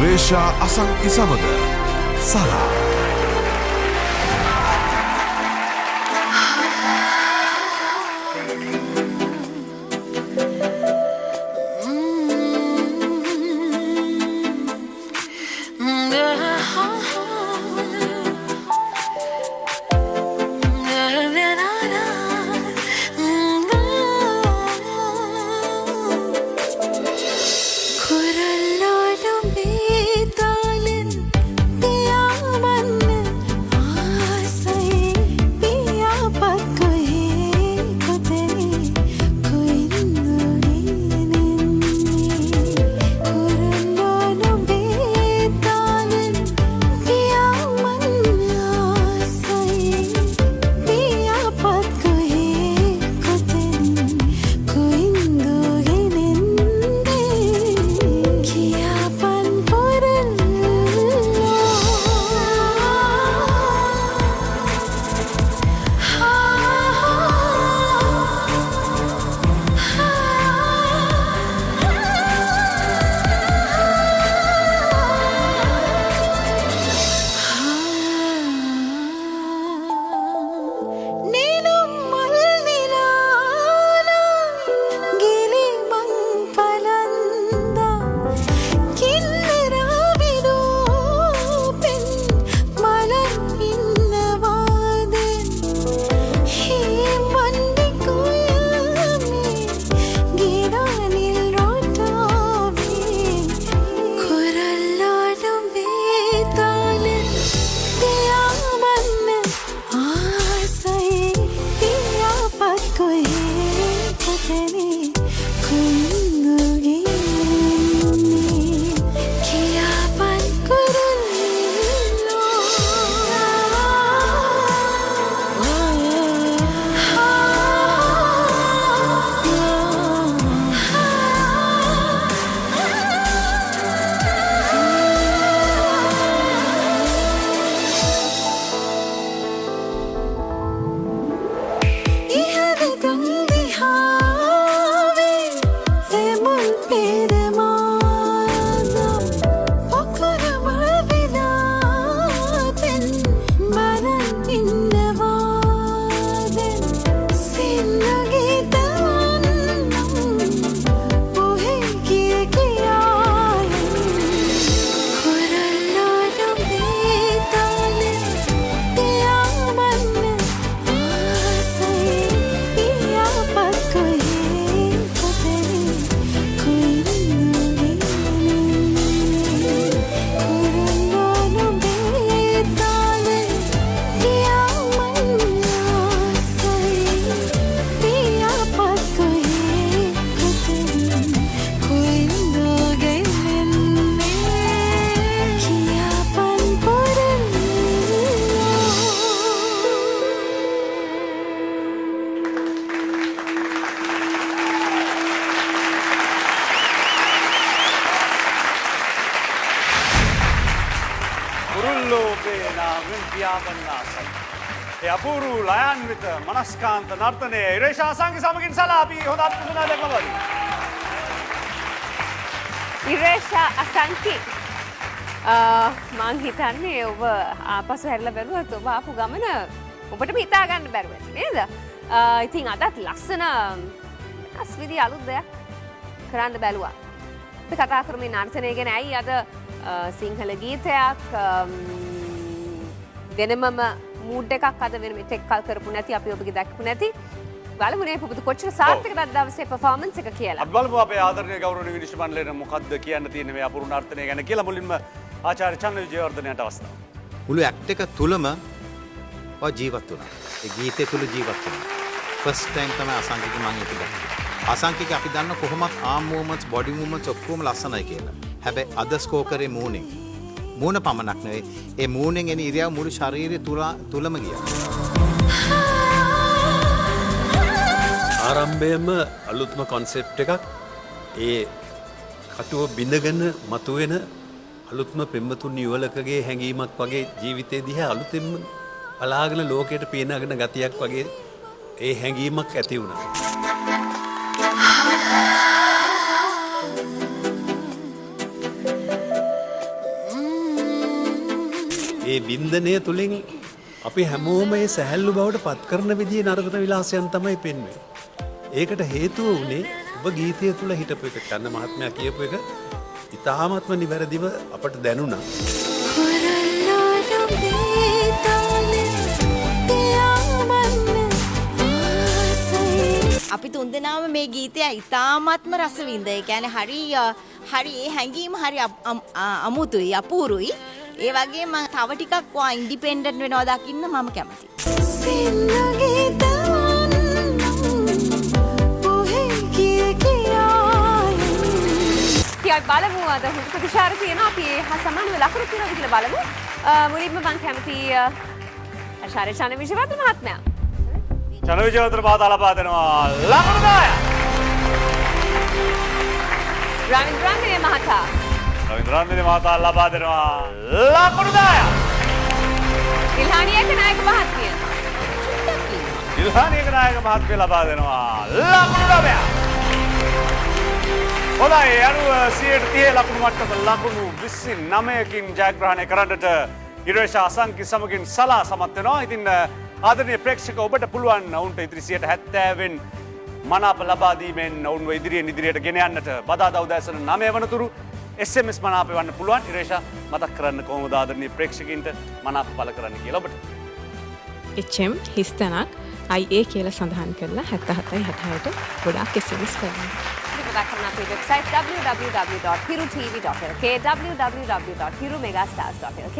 ඉරේෂා අසංකි සමග සලා අපූරු ලයන්විත මනස්කාන්ත නර්තනය ඉරේෂා අසංකි සමගින් සලා අපි හොඳ අත්දැකීමක් ලබමු. ඉරේෂා අසංකි මං හිතන්නේ ඔබ ආපසු හැරිලා බැලුවොත් ඔබ ආපු ගමන ඔබටම හිතා ගන්න බැරුව ඇති නේද? ඉතින් අදත් ලස්සන අස්විදි අලුත් දෙයක් කරන්න බැලුවා. අපි කතා කරමු නර්තනය ගැන. ඇයි අද සිංහල ගීතයක් වෙනමම මූඩ් එකක් අද වෙන මෙතෙක් කල් කරපු නැති අපි ඔබගේ දැක්කපු නැති බලමුනේ පුබුදු කොච්චර සාර්ථකද අද දවසේ performance එක කියලා. අපි බලමු අපේ ආදරණීය ගෞරවනීය විනිශ්චය මණ්ඩලයට මොකද්ද කියන්න තියෙන්නේ මේ අපූර්ව නර්තනය ගැන කියලා. මුලින්ම ආචාර්ය චන්න විජේවර්ධනයට අවස්ථාව. මුළු ඇක්ට් එක තුලම ඔය ජීවත් වුණා. ඒ ගීතය තුල ජීවත් වුණා. ෆස්ට් ටයිම් තමයි අසංකික මම ඒක දැක්කේ. අසංකික අපි දන්න කොහොමත් ආම් මූවමන්ට්ස් බොඩි මූවමන්ට්ස් ඔක්කොම ලස්සනයි කියලා. හැබැයි අද ස්කෝ කරේ මූණෙන්. මූණ පමණක් නෙවෙයි ඒ මූණෙන් එන ඉරියව් මුළු ශරීරය තුලම ගියා. ආරම්භයේම අලුත්ම කොන්සෙප්ට් එකක් ඒ කටුව බිඳගෙන මතුවෙන අලුත්ම පෙම්වතුන් යුවලකගේ හැඟීමක් වගේ ජීවිතේ දිහා අලුතෙන්ම බලාගෙන ලෝකයට පේනගෙන ගතියක් වගේ ඒ හැඟීමක් ඇති වුණා. ඒ බින්දනය තුළින් අපි හැමෝම ඒ සැහැල්ලු බවට පත් කරන විදිහේ නර්තන විලාසයන් තමයි පෙන්වන්නේ. ඒකට හේතුව වුණේ ඔබ ගීතය තුළ හිටපු එක. චන්න මහත්මයා කියපු එක ඉතාමත්ම නිවැරදිව අපට දැනුණා. අපි තුන්දෙනාම මේ ගීතය ඉතාමත්ම රස විඳ. ඒ කියන්නේ හරි ඒ හැඟීම හරි අමුතුයි අපූරුයි. ඒ වගේම තව ටිකක් වා ඉන්ඩිපෙන්ඩන්ට් වෙනවා දකින්න මම කැමතියි. අපි බලමු අද හුදු ප්‍රතිචාර තියෙනවා. අපි ඒ සමානව ලකුණු තියෙනවද කියලා බලමු. මුලින්ම මම කැමති ආචාර්ය චන්න විජේවර්ධන මහත්මයා. චන්න විජේවර්ධන මහතා ලබා දෙනවා ලකුණු 10ක්. රවින්ද්‍රන්දේ මහතා. රවින්ද්‍රන්දේ මහතා ලබා දෙනවා ලකුණු 10ක්. ඉල්හානි ඒකනායක මහත්මිය. ඉල්හානි ඒකනායක මහත්මිය ලබා දෙනවා ලකුණු 9ක්. හොඳයි අනුව 130 ලකුණු මට්ටම ලකුණු 29කින් ජයග්‍රහණය කරන්නට ඉරේෂා අසංකි සමගින් සලා සමත් වෙනවා. ඉතින් ආදරණීය ප්‍රේක්ෂක ඔබට පුළුවන් ඔවුන්ට ඉදිරි 70%න් මනාප ලබා දීමෙන් ඔවුන්ව ඉදිරියට ගෙන යන්නට බදාදා උදෑසන 9 වනතුරු SMS මනාප වන්න පුළුවන්. ඉරේෂා මතක් කරන්න කොහොමද ආදරණීය ප්‍රේක්ෂකින්ට මනාප පළ කරන්න කියලා ඔබට. HM හිස්තනක් IA කියලා සඳහන් කරලා 77යි 66ට ගොඩාක් SMS කරනවා. back on our website www.hirutv.lk www.hirumegastars.lk.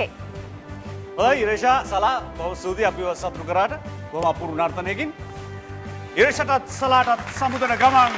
හොඳයි ඉරේෂා සලා බොහොම ස්තුතියි අපිව සතුටු කරාට. බොහොම අපූර්ව නර්තනයකින් ඉරේෂාටත් සලාටත් සමුදන ගමන්